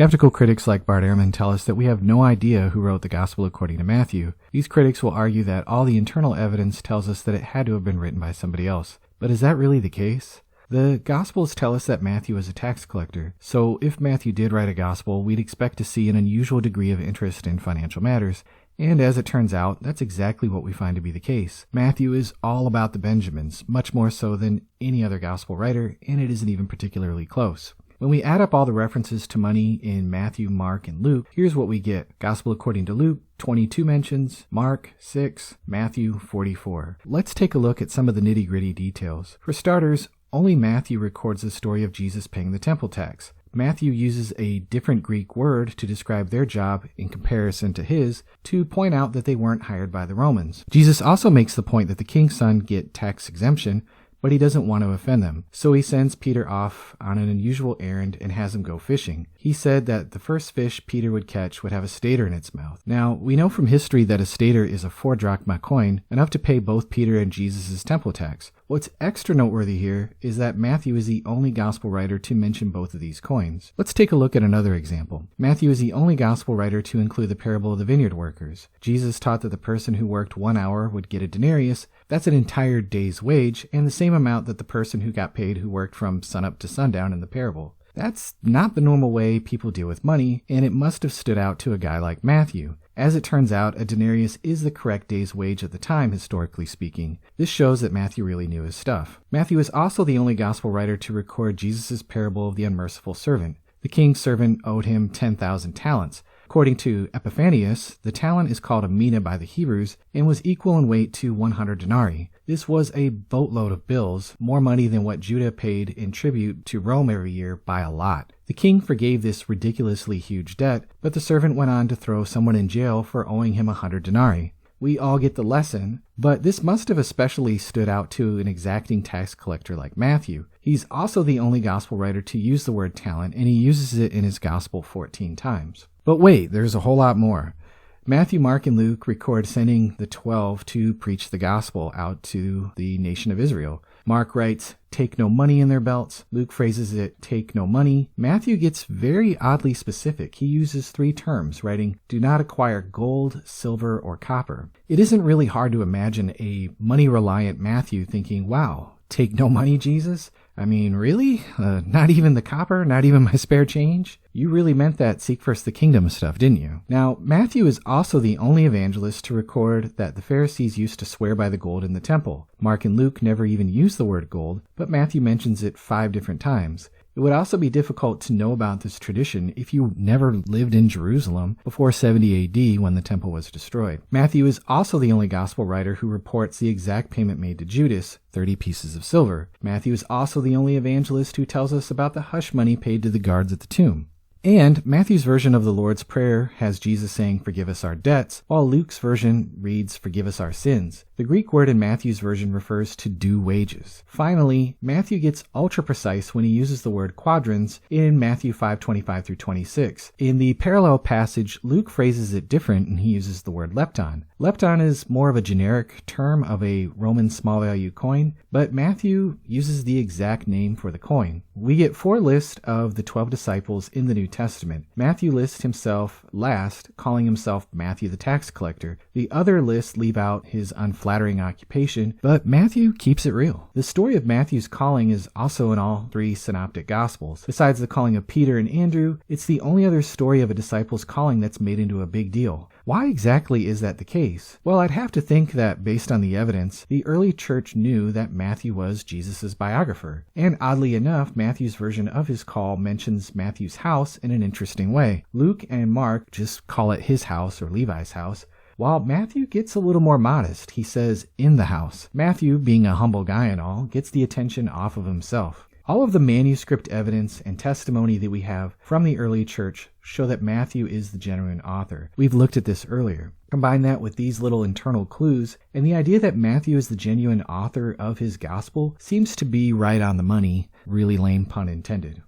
Skeptical critics like Bart Ehrman tell us that we have no idea who wrote the Gospel according to Matthew. These critics will argue that all the internal evidence tells us that it had to have been written by somebody else. But is that really the case? The Gospels tell us that Matthew was a tax collector, so if Matthew did write a Gospel, we'd expect to see an unusual degree of interest in financial matters. And as it turns out, that's exactly what we find to be the case. Matthew is all about the Benjamins, much more so than any other Gospel writer, and it isn't even particularly close. When we add up all the references to money in Matthew, Mark, and Luke, here's what we get. Gospel according to Luke, 22 mentions, Mark, 6, Matthew, 44. Let's take a look at some of the nitty-gritty details. For starters, only Matthew records the story of Jesus paying the temple tax. Matthew uses a different Greek word to describe their job in comparison to his, to point out that they weren't hired by the Romans. Jesus also makes the point that the king's son get tax exemption, but he doesn't want to offend them, so he sends Peter off on an unusual errand and has him go fishing. He said that the first fish Peter would catch would have a stater in its mouth. Now, we know from history that a stater is a 4 drachma coin, enough to pay both Peter and Jesus' temple tax. What's extra noteworthy here is that Matthew is the only gospel writer to mention both of these coins. Let's take a look at another example. Matthew is the only gospel writer to include the parable of the vineyard workers. Jesus taught that the person who worked 1 hour would get a denarius. That's an entire day's wage, and the same amount that the person who got paid who worked from sunup to sundown in the parable. That's not the normal way people deal with money, and it must have stood out to a guy like Matthew. As it turns out, a denarius is the correct day's wage at the time, historically speaking. This shows that Matthew really knew his stuff. Matthew is also the only gospel writer to record Jesus' parable of the unmerciful servant. The king's servant owed him 10,000 talents. According to Epiphanius, the talent is called a mina by the Hebrews and was equal in weight to 100 denarii. This was a boatload of bills, more money than what Judah paid in tribute to Rome every year by a lot. The king forgave this ridiculously huge debt, but the servant went on to throw someone in jail for owing him 100 denarii. We all get the lesson, but this must have especially stood out to an exacting tax collector like Matthew. He's also the only gospel writer to use the word talent, and he uses it in his gospel 14 times. But wait, there's a whole lot more. Matthew, Mark, and Luke record sending the 12 to preach the gospel out to the nation of Israel. Mark writes, "Take no money in their belts." Luke phrases it, "Take no money." Matthew gets very oddly specific. He uses 3 terms, writing, "Do not acquire gold, silver, or copper." It isn't really hard to imagine a money-reliant Matthew thinking, wow, take no money, Jesus? I mean, really? Not even the copper? Not even my spare change? You really meant that seek first the kingdom stuff, didn't you? Now, Matthew is also the only evangelist to record that the Pharisees used to swear by the gold in the temple. Mark and Luke never even use the word gold, but Matthew mentions it 5 different times. It would also be difficult to know about this tradition if you never lived in Jerusalem before 70 AD when the temple was destroyed. Matthew is also the only gospel writer who reports the exact payment made to Judas, 30 pieces of silver. Matthew is also the only evangelist who tells us about the hush money paid to the guards at the tomb. And Matthew's version of the Lord's Prayer has Jesus saying, "Forgive us our debts," while Luke's version reads, "Forgive us our sins." The Greek word in Matthew's version refers to due wages. Finally, Matthew gets ultra precise when he uses the word quadrans in Matthew 5:25 through 26. In the parallel passage, Luke phrases it different and he uses the word lepton. Lepton is more of a generic term of a Roman small value coin, but Matthew uses the exact name for the coin. We get 4 lists of the 12 disciples in the New Testament. Matthew lists himself last, calling himself Matthew the tax collector. The other lists leave out his unflattering occupation, but Matthew keeps it real. The story of Matthew's calling is also in all 3 synoptic gospels. Besides the calling of Peter and Andrew, it's the only other story of a disciple's calling that's made into a big deal. Why exactly is that the case? Well, I'd have to think that, based on the evidence, the early church knew that Matthew was Jesus' biographer. And oddly enough, Matthew's version of his call mentions Matthew's house in an interesting way. Luke and Mark just call it his house or Levi's house, while Matthew gets a little more modest. He says, "in the house." Matthew, being a humble guy and all, gets the attention off of himself. All of the manuscript evidence and testimony that we have from the early church show that Matthew is the genuine author. We've looked at this earlier. Combine that with these little internal clues, and the idea that Matthew is the genuine author of his gospel seems to be right on the money. Really lame pun intended.